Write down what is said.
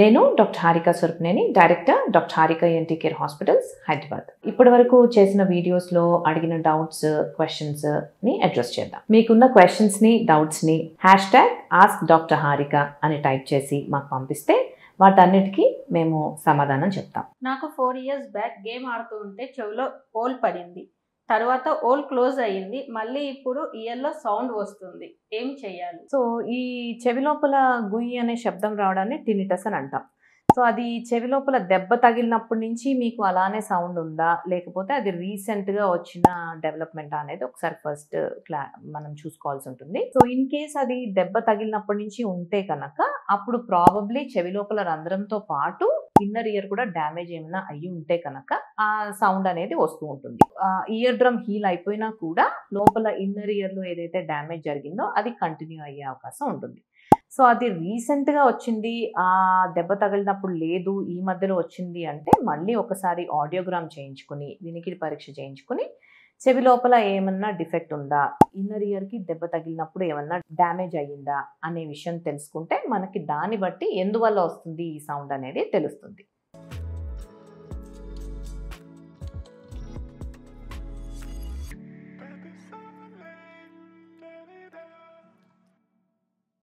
నేను doctor Harika Swarupneni, director doctor Harika ENT care hospitals, Hyderabad. ఇప్పటివరకు చేసిన వీడియోస్లో అడిగిన డౌట్స్, క్వశ్చన్స్ని అడ్రస్ చేద్దాం. మీకున్న క్వశ్చన్స్ని, డౌట్స్ని #AskDrHarika అని టైప్ చేసి మాకు పంపిస్తే వాటన్నిటికీ మేము సమాధానం చెప్తాం. నాకు 4 years బ్యాక్ గేమ్ ఆడుతూ ఉంటే చెవిలో హోల్ పడింది. తర్వాత హోల్ క్లోజ్ అయ్యింది. మళ్ళీ ఇప్పుడు ఇయర్లో సౌండ్ వస్తుంది. ఏం చేయాలి? సో ఈ చెవి లోపల గుయ్యి అనే శబ్దం రావడాన్ని టినిటస్ అని అంటాం. సో అది చెవి లోపల దెబ్బ తగిలినప్పటి నుంచి మీకు అలానే సౌండ్ ఉందా, లేకపోతే అది రీసెంట్గా వచ్చిన డెవలప్మెంట్ అనేది ఒకసారి ఫస్ట్ మనం చూసుకోవాల్సి ఉంటుంది. సో ఇన్ కేస్ అది దెబ్బ తగిలినప్పటి నుంచి ఉంటే కనుక అప్పుడు ప్రాబబ్లీ చెవి లోపల రంధ్రంతో పాటు ఇన్నర్ ఇయర్ కూడా డ్యామేజ్ ఏమైనా అయ్యి ఉంటే కనుక ఆ సౌండ్ అనేది వస్తూ ఉంటుంది. ఇయర్ డ్రమ్ హీల్ అయిపోయినా కూడా లోపల ఇన్నర్ ఇయర్లో ఏదైతే డ్యామేజ్ జరిగిందో అది కంటిన్యూ అయ్యే అవకాశం ఉంటుంది. సో అది రీసెంట్గా వచ్చింది, ఆ దెబ్బ తగిలినప్పుడు లేదు, ఈ మధ్యలో వచ్చింది అంటే మళ్ళీ ఒకసారి ఆడియోగ్రామ్ చేయించుకుని, వినికిడి పరీక్ష చేయించుకుని చెవి లోపల ఏమన్నా డిఫెక్ట్ ఉందా, ఇన్నర్ ఇయర్కి దెబ్బ తగిలినప్పుడు ఏమన్నా డ్యామేజ్ అయ్యిందా అనే విషయం తెలుసుకుంటే మనకి దాన్ని బట్టి ఎందువల్ల వస్తుంది ఈ సౌండ్ అనేది తెలుస్తుంది.